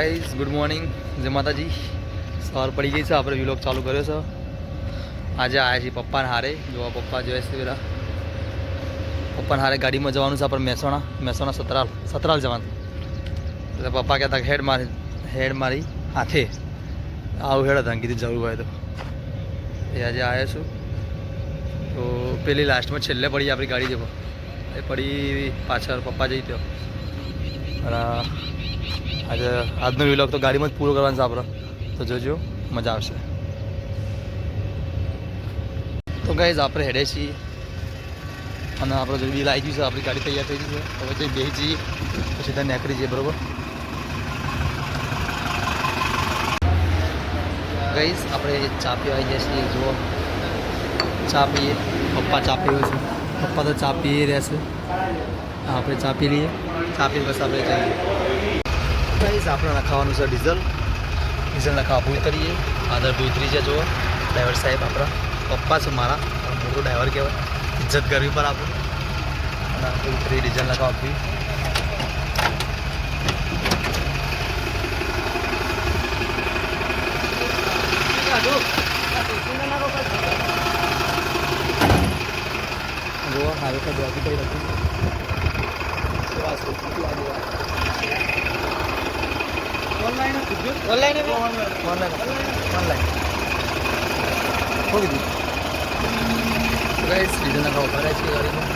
Guys good morning, જય માતાજી. સવાર પડી ગઈ છે, આપણે વ્લોગ ચાલુ કર્યો છે. આજે આવ્યા છીએ પપ્પાને હારે. જોવા પપ્પા જોઈએ છે પેલા પપ્પાને હારે ગાડીમાં જવાનું છે આપણે મહેસાણા સતરાલ જવાનું. એટલે પપ્પા કહેતા કે હેડ મારી હાથે આવું હેડ હતા કીધું જવું હોય તો એ આજે આવ્યા છું. તો પેલી લાસ્ટમાં છેલ્લે પડી આપણી ગાડી જવા એ પડી પાછળ પપ્પા જઈ ત્યો. અને આજે આજનો વ્લોગ તો ગાડીમાં જ પૂરો કરવાનો છે આપણે, તો જોજો મજા આવશે. તો ગાઈઝ આપણે હેડે છીએ અને આપણે જો બિલ આવી ગયું છે, આપણી ગાડી તૈયાર થઈ ગઈ છે. હવે જઈ બેસી જઈએ પછી ત્યાં નીકળી જઈએ. બરાબર ગાઈઝ આપણે ચા પીવા આવી ગયા છીએ. જુઓ ચા પીએ, પપ્પા ચા પીવે છે, પપ્પા તો ચા પી રહ્યા છે. આપણે ચા પી લઈએ, ચા પી બસ આપણે જઈએ. ગાઈઝ આપણે નખાવાનું છે ડીઝલ નખાવા ભૂલ કરીએ. આદર ભૂતરી છે. જુઓ ડ્રાઈવર સાહેબ આપણા પપ્પા છે મારા, મોટો ડ્રાઈવર કહેવાય, ઇજ્જત કરવી પર આપણે. અને ભૂતરી ડીઝલ નખાવા આપવી. જુઓ હારે તો બાકી કઈ નથી. ઓનલાઈન ખોલી દીધું. ગાઈસ ડીઝલ નખાવા ઉભા રહ્યા છીએ ગાડીમાં.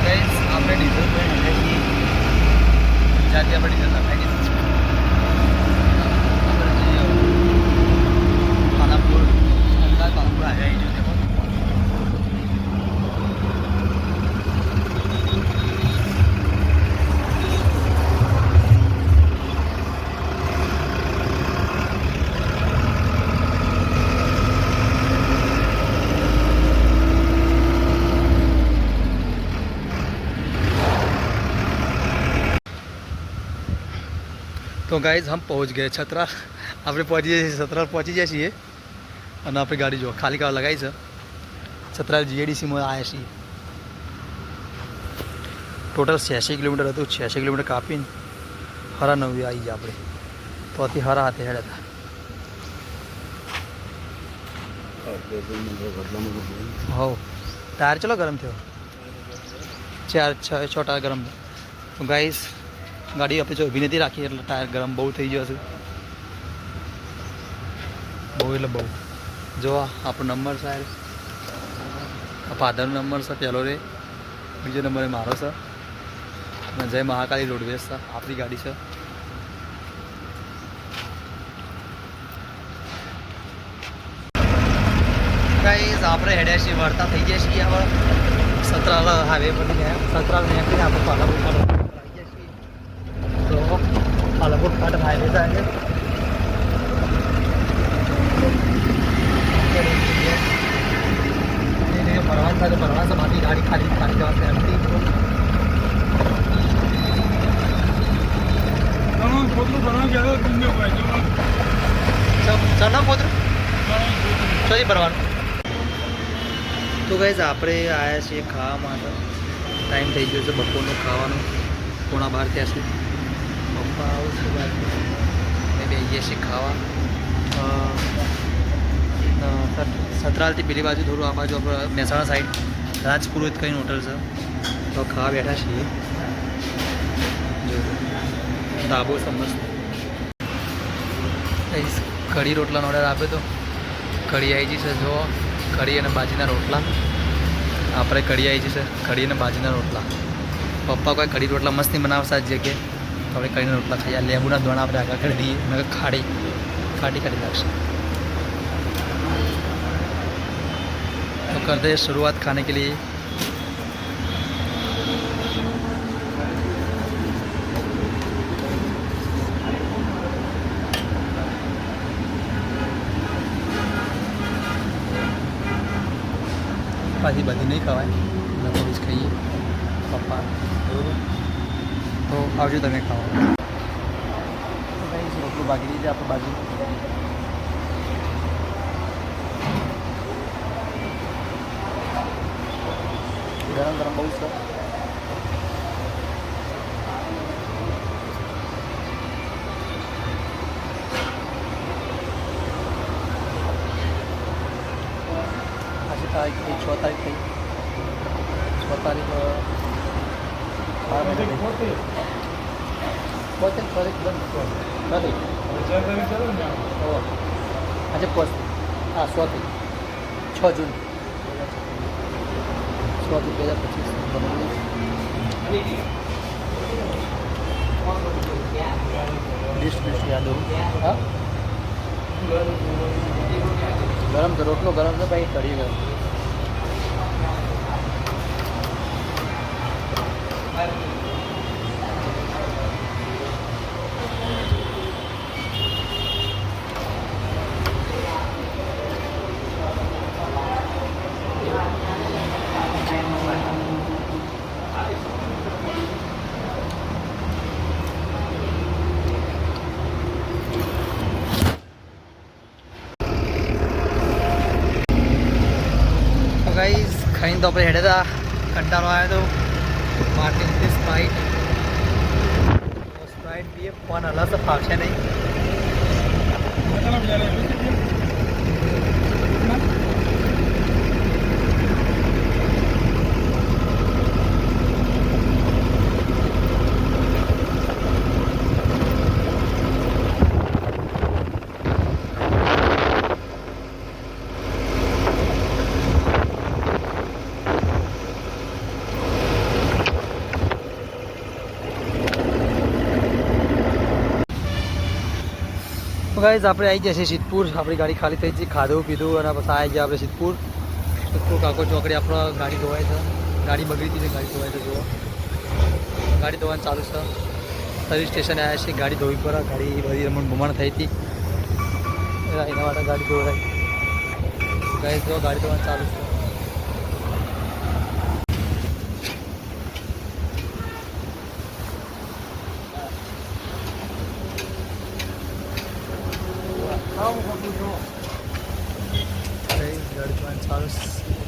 ગાઈસ આપણે ડીઝલ જ્યાંથી આપણે ડીઝલ નખાઈ દીધું છે. આપણે જઈએ પાલનપુર આવી ગયું. तो गाइज हम पहुंच गए छतराल. આપણે પહોંચી જઈએ છીએ છતરાલ, પહોંચી જાય છીએ. અને આપણી ગાડી જો ખાલી કાર લગાવી છે. છતરાલ જીએડીસીમાં આવ્યા છીએ. ટોટલ 86 કિલોમીટર હતું. 86 કિલોમીટર કાપીને હરા નવી આવી ગયા આપણે. તો અતિ હરા હાથે હેડ હતા. હો ટાયર ચલો ગરમ થયો, 4-6 ટાયર ગરમ. તો ગાઈસ ગાડી આપણે જો ઊભી નથી રાખી એટલે ટાયર ગરમ બહુ થઈ ગયો છે. બહુ એટલે બહુ. જો આપણો નંબર સાહેબ આ ફાધરનો નંબર છે પહેલો રે, બીજો નંબર એ મારો છે. અને જય મહાકાળી રોડવેઝ છે આપણી ગાડી છે. ગાઈસ આપણે હેડ્યા છીએ, વળતા થઈ ગયા છીએ. હવે સતરાલ હાઈવે પર ગયા. સતરાલ નીકળીને આપણે પાલનપુર तो पालनपुर घाट हाईवे से आएंगे. परवान था, तो परवान से बाकी गाड़ी खाली जगह से हटती. चलना पोत्र चलिए परवान. તો ગાઈઝ આપણે આવ્યા છીએ ખાવા માટે. ટાઈમ થઈ ગયો છે બપોરનું ખાવાનું. 11:15 થયા છે. પપ્પા આવશે બાદ મેં બેસીએ છીએ ખાવા. સતરાલથી પેલી બાજુ થોડું આ બાજુ આપણે મહેસાણા સાઈડ રાજપુરોહિત કઈ હોટલ છે, તો ખાવા બેઠા છીએ. જો ધાબો સમજ કઢી રોટલાનો ઓર્ડર આપ્યો તો કઢી આવી જશે. જો કઢી અને બાજીના રોટલા. આપણે કઢી આવી જશે, કઢી અને બાજીના રોટલા. પપ્પા કોઈ કઢી રોટલા મસ્તી બનાવશે આજ જગ્યાએ. तो આપણે કઢીના રોટલા ખાઈએ. લેબુના દોણા આપણે આગળ કરી દઈએ અને ખાટી લાગશે. तो करते हैं शुरुआत खाने के लिए. ભાજી બધી નહીં ખવાય, થોડી જ ખાઈએ પપ્પા. બરાબર, તો આવજો તમે ખાવા. રોટલું ભાગી દીધી આપણે બાજુ. જોયું છે. આજે તારીખ થઈ 6 તારીખ થઈ 6 તારીખ આજે પોસ્ટ હા 100 થઈ 6 જૂન 6 જૂન 2025 લિસ્ટ યાદ હોવું હા ગરમ તો રોટલો ગરમ છે ભાઈ કઢી ગરમ ગાઈસ ખાઈને તો આપણે હેડે હતા કંટાળો આવ્યો તો માર્કેટ લીધી સ્પ્રાઇટ પીએ પણ અલગ તો ફાવશે નહીં ગાઈઝ આપણે આવી જશે સિદ્ધપુર આપણી ગાડી ખાલી થઈ છે ખાધું પીધું અને પછી આવી ગયા આપણે સિદ્ધપુર કાકો ચોકડી આપણો ગાડી ધોવાય છે ગાડી બગડી હતી ગાડી ધોવાય છે જુઓ ગાડી ધોવાનું ચાલુ છે સર્વિસ સ્ટેશને આવ્યા છે ગાડી ધોવી પર ગાડી બધી રમણ ભમણ થઈ હતી એના માટે ગાડી ધોવાય ગાઈઝ જો ગાડી ધોવાનું ચાલુ છે ગાડી ધોવાનું ચાલુ